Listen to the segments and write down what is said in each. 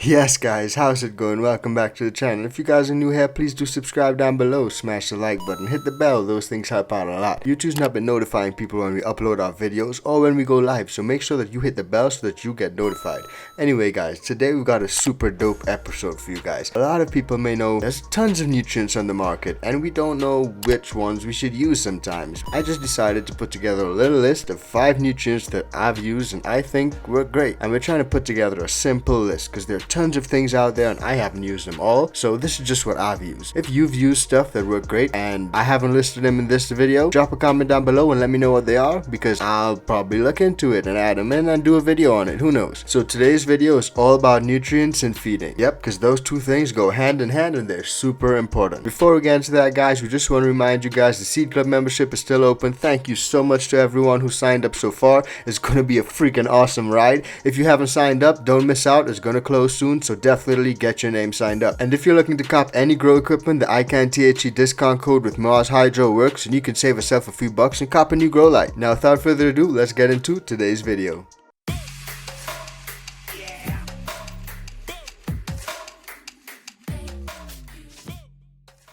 Yes guys, how's it going? Welcome back to the channel. If you guys are new here, please do subscribe down below, smash the like button, hit the bell, those things help out a lot. YouTube's not been notifying people when we upload our videos or when we go live, so make sure that you hit the bell so that you get notified. Anyway guys, today we've got a super dope episode for you guys. A lot of people may know there's tons of nutrients on the market and we don't know which ones we should use sometimes. I just decided to put together a little list of 5 nutrients that I've used and I think work great. And we're trying to put together a simple list because there are tons of things out there and I haven't used them all, so this is just what I've used. If you've used stuff that work great and I haven't listed them in this video, drop a comment down below and let me know what they are, because I'll probably look into it and add them in and do a video on it, who knows. So today's video is all about nutrients and feeding. Yep, because those two things go hand in hand and they're super important. Before we get into that guys, we just want to remind you guys the Seed Club membership is still open. Thank you so much to everyone who signed up so far. It's going to be a freaking awesome ride. If you haven't signed up, don't miss out. It's going to close soon, so definitely get your name signed up. And if you're looking to cop any grow equipment, the ICANTHE discount code with Mars Hydro works and you can save yourself a few bucks and cop a new grow light. Now without further ado, let's get into today's video.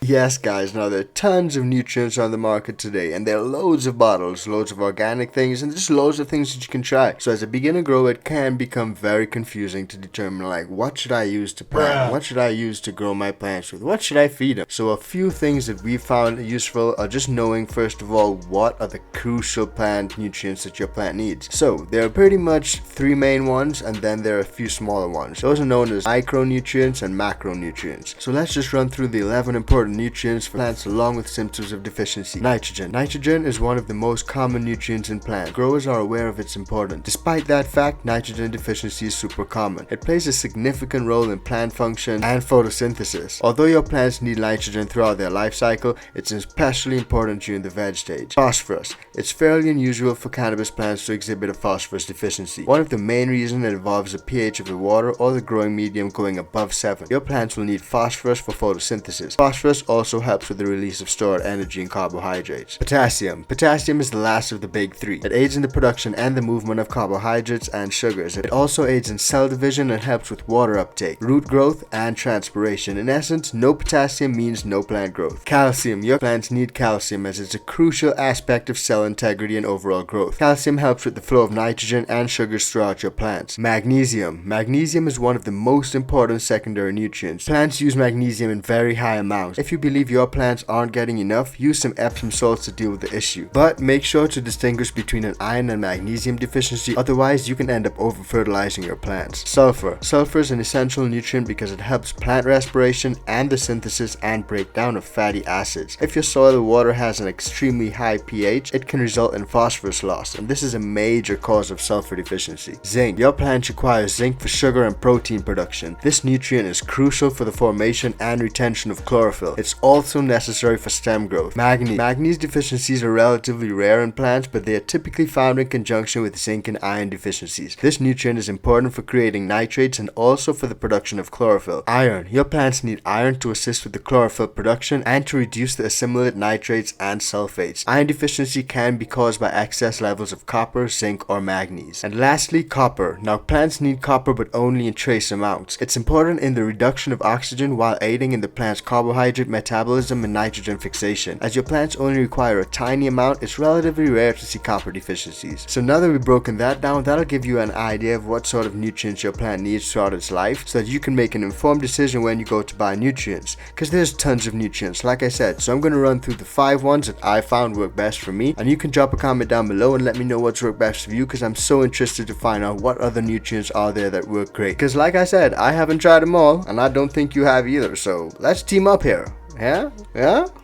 Yes guys, now there are tons of nutrients on the market today and there are loads of bottles, loads of organic things and just loads of things that you can try. So as a beginner grower, it can become very confusing to determine like what should I use to plant, what should I use to grow my plants with, what should I feed them. So a few things that we found useful are just knowing first of all what are the crucial plant nutrients that your plant needs. So there are pretty much 3 main ones and then there are a few smaller ones. Those are known as micronutrients and macronutrients. So let's just run through the 11 important nutrients for plants along with symptoms of deficiency. Nitrogen. Nitrogen is one of the most common nutrients in plants. Growers are aware of its importance. Despite that fact, nitrogen deficiency is super common. It plays a significant role in plant function and photosynthesis. Although your plants need nitrogen throughout their life cycle, it's especially important during the veg stage. Phosphorus. It's fairly unusual for cannabis plants to exhibit a phosphorus deficiency. One of the main reasons involves the pH of the water or the growing medium going above 7. Your plants will need phosphorus for photosynthesis. Phosphorus also helps with the release of stored energy and carbohydrates. Potassium. Potassium is the last of the big 3. It aids in the production and the movement of carbohydrates and sugars. It also aids in cell division and helps with water uptake, root growth, and transpiration. In essence, no potassium means no plant growth. Calcium. Your plants need calcium as it's a crucial aspect of cell integrity and overall growth. Calcium helps with the flow of nitrogen and sugars throughout your plants. Magnesium. Magnesium is one of the most important secondary nutrients. Plants use magnesium in very high amounts. If you believe your plants aren't getting enough, use some Epsom salts to deal with the issue. But make sure to distinguish between an iron and magnesium deficiency, otherwise you can end up over fertilizing your plants. Sulfur. Sulfur is an essential nutrient because it helps plant respiration and the synthesis and breakdown of fatty acids. If your soil or water has an extremely high pH, it can result in phosphorus loss, and this is a major cause of sulfur deficiency. Zinc. Your plants require zinc for sugar and protein production. This nutrient is crucial for the formation and retention of chlorophyll. It's also necessary for stem growth. Manganese. Manganese deficiencies are relatively rare in plants, but they are typically found in conjunction with zinc and iron deficiencies. This nutrient is important for creating nitrates and also for the production of chlorophyll. Iron. Your plants need iron to assist with the chlorophyll production and to reduce the assimilate nitrates and sulfates. Iron deficiency can be caused by excess levels of copper, zinc, or manganese. And lastly, copper. Now plants need copper but only in trace amounts. It's important in the reduction of oxygen while aiding in the plant's carbohydrate metabolism and nitrogen fixation. As your plants only require a tiny amount, it's relatively rare to see copper deficiencies. So now that we've broken that down, that'll give you an idea of what sort of nutrients your plant needs throughout its life so that you can make an informed decision when you go to buy nutrients. Because there's tons of nutrients, like I said, so I'm going to run through the 5 ones that I found work best for me, and you can drop a comment down below and let me know what's worked best for you, because I'm so interested to find out what other nutrients are there that work great. Because like I said, I haven't tried them all, and I don't think you have either, so let's team up here. Yeah?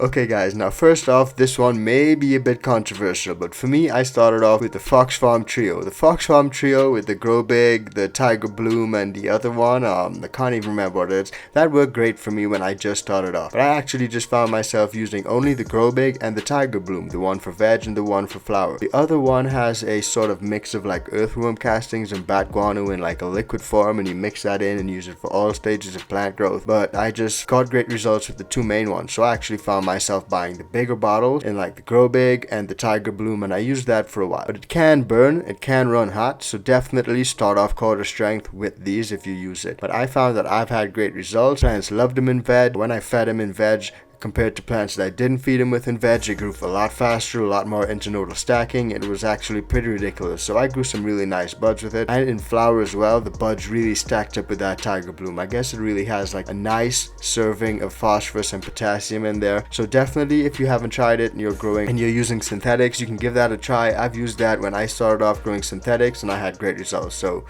Okay guys, now first off, this one may be a bit controversial, but for me, I started off with the Fox Farm Trio. The Fox Farm Trio with the Grow Big, the Tiger Bloom, and the other one, I can't even remember what it is. That worked great for me when I just started off. But I actually just found myself using only the Grow Big and the Tiger Bloom, the one for veg and the one for flower. The other one has a sort of mix of like earthworm castings and bat guano in like a liquid form, and you mix that in and use it for all stages of plant growth. But I just got great results with the 2 main main one. So I actually found myself buying the bigger bottles in like the Grow Big and the Tiger Bloom, and I used that for a while. But it can burn, it can run hot, so definitely start off quarter strength with these if you use it. But I found that I've had great results. Plants loved them in veg. When I fed them in veg, compared to plants that I didn't feed them with in veg, it grew a lot faster, a lot more internodal stacking. It was actually pretty ridiculous. So I grew some really nice buds with it. And in flower as well, the buds really stacked up with that Tiger Bloom. I guess it really has like a nice serving of phosphorus and potassium in there. So definitely, if you haven't tried it and you're growing and you're using synthetics, you can give that a try. I've used that when I started off growing synthetics and I had great results. So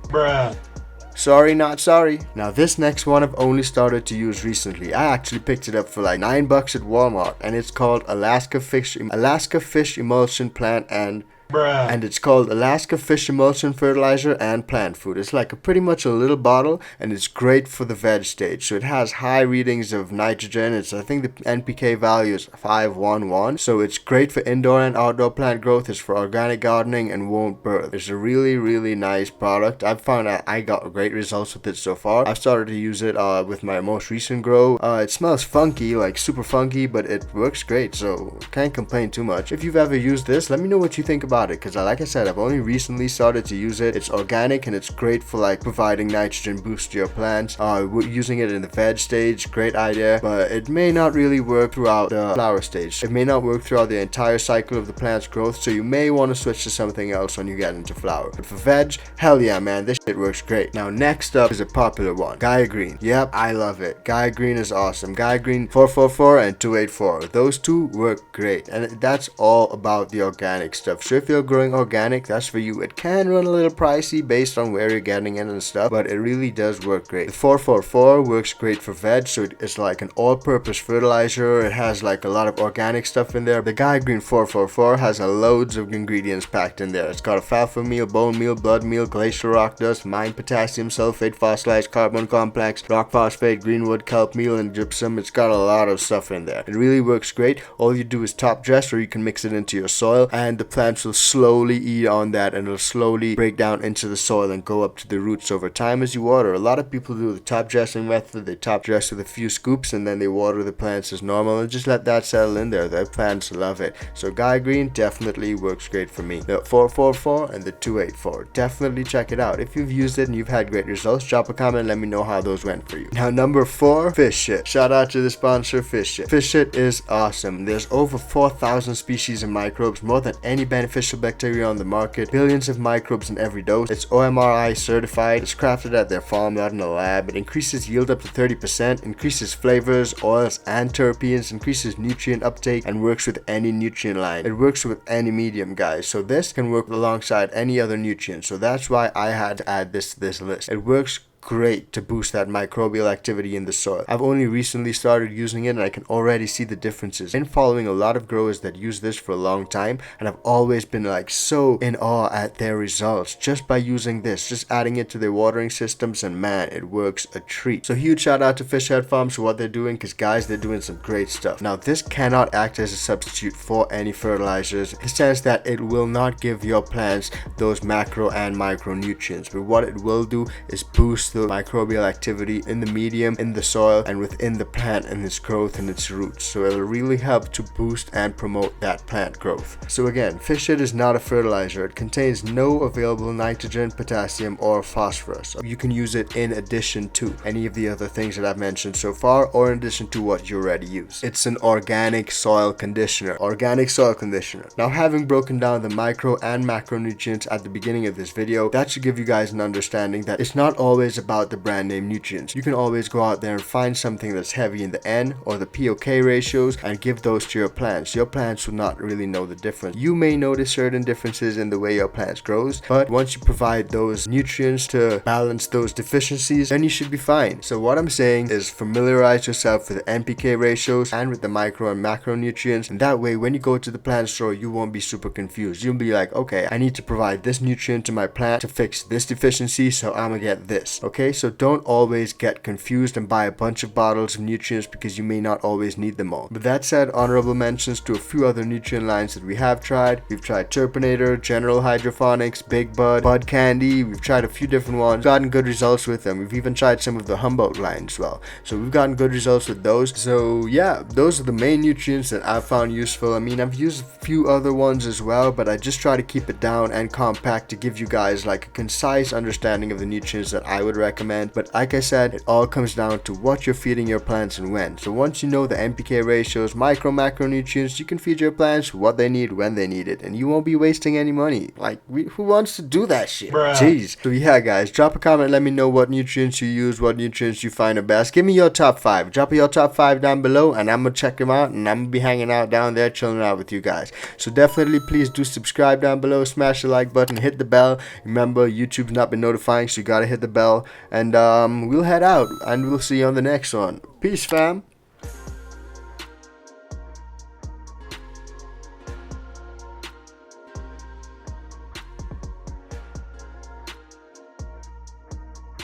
bruh. Sorry, not sorry. Now this next one I've only started to use recently. I actually picked it up for like $9 at Walmart, and it's called Alaska Fish Emulsion Plant and it's called Alaska Fish Emulsion Fertilizer and Plant Food. It's like pretty much a little bottle, and it's great for the veg stage. So it has high readings of nitrogen. I think the NPK value is 511. So it's great for indoor and outdoor plant growth. It's for organic gardening and won't burn. It's a really, really nice product. I've found that I got great results with it so far. I've started to use it with my most recent grow. It smells funky, like super funky, but it works great. So can't complain too much. If you've ever used this, let me know what you think about it, because like I said, I've only recently started to use it. It's organic and it's great for like providing nitrogen boost to your plants. Using it in the veg stage, great idea, but it may not really work throughout the flower stage. It may not work throughout the entire cycle of the plant's growth, so you may want to switch to something else when you get into flower. But for veg, hell yeah man, this shit works great. Now next up is a popular one, Gaia Green. Yep, I love it. Gaia Green is awesome. Gaia Green 444 and 284. Those two work great, and that's all about the organic stuff. So if you're growing organic, that's for you. It can run a little pricey based on where you're getting it and stuff, but it really does work great. The 444 works great for veg, so it's like an all-purpose fertilizer. It has like a lot of organic stuff in there. The Gaia Green 444 has loads of ingredients packed in there. It's got alfalfa meal, bone meal, blood meal, glacier rock dust, mine potassium sulfate, fossilized carbon complex, rock phosphate, greenwood, kelp meal, and gypsum. It's got a lot of stuff in there. It really works great. All you do is top dress, or you can mix it into your soil, and the plants will slowly eat on that, and it'll slowly break down into the soil and go up to the roots over time as you water. A lot of people do the top dressing method. They top dress with a few scoops and then they water the plants as normal and just let that settle in there. The plants love it. So Gaia Green definitely works great for me. The 444 and the 284, definitely check it out. If you've used it and you've had great results, drop a comment and let me know how those went for you. Now number 4, fish shit. Shout out to the sponsor, fish shit. Fish shit is awesome. There's over 4,000 species of microbes, more than any beneficial bacteria on the market, billions of microbes in every dose. It's OMRI certified. It's crafted at their farm, not in a lab. It increases yield up to 30%, increases flavors, oils, and terpenes, increases nutrient uptake, and works with any nutrient line. It works with any medium, guys. So this can work alongside any other nutrient. So that's why I had to add this to this list. It works great to boost that microbial activity in the soil. I've only recently started using it and I can already see the differences. Been following a lot of growers that use this for a long time, and I've always been like so in awe at their results just by using this, just adding it to their watering systems, and man, it works a treat. So huge shout out to Fishhead Farms for what they're doing, because guys, they're doing some great stuff. Now this cannot act as a substitute for any fertilizers, in the sense that it will not give your plants those macro and micronutrients, but what it will do is boost the microbial activity in the medium, in the soil, and within the plant and its growth and its roots. So it'll really help to boost and promote that plant growth. So again, fish shit is not a fertilizer. It contains no available nitrogen, potassium, or phosphorus. You can use it in addition to any of the other things that I've mentioned so far, or in addition to what you already use. It's an organic soil conditioner. Organic soil conditioner. Now, having broken down the micro and macronutrients at the beginning of this video, that should give you guys an understanding that it's not always about the brand name nutrients. You can always go out there and find something that's heavy in the N or the POK ratios and give those to your plants. Your plants will not really know the difference. You may notice certain differences in the way your plants grows, but once you provide those nutrients to balance those deficiencies, then you should be fine. So what I'm saying is familiarize yourself with the NPK ratios and with the micro and macronutrients, and that way when you go to the plant store, you won't be super confused. You'll be like, okay, I need to provide this nutrient to my plant to fix this deficiency, so I'm gonna get this. Okay, Okay, so don't always get confused and buy a bunch of bottles of nutrients because you may not always need them all. With that said, honorable mentions to a few other nutrient lines that we have tried. We've tried Turpinator, General Hydroponics, Big Bud, Bud Candy. We've tried a few different ones, gotten good results with them. We've even tried some of the Humboldt line as well. So we've gotten good results with those. So yeah, those are the main nutrients that I've found useful. I mean, I've used a few other ones as well, but I just try to keep it down and compact to give you guys like a concise understanding of the nutrients that I would recommend. But like I said, it all comes down to what you're feeding your plants and when. So once you know the NPK ratios, micro macronutrients, you can feed your plants what they need when they need it, and you won't be wasting any money. Like, who wants to do that shit? Bruh. Jeez. So yeah, guys, drop a comment, let me know what nutrients you use, what nutrients you find are best. Give me your top 5. Drop your top 5 down below, and I'm gonna check them out, and I'm gonna be hanging out down there, chilling out with you guys. So definitely, please do subscribe down below, smash the like button, hit the bell. Remember, YouTube's not been notifying, so you gotta hit the bell. And we'll head out, and we'll see you on the next one. Peace, fam.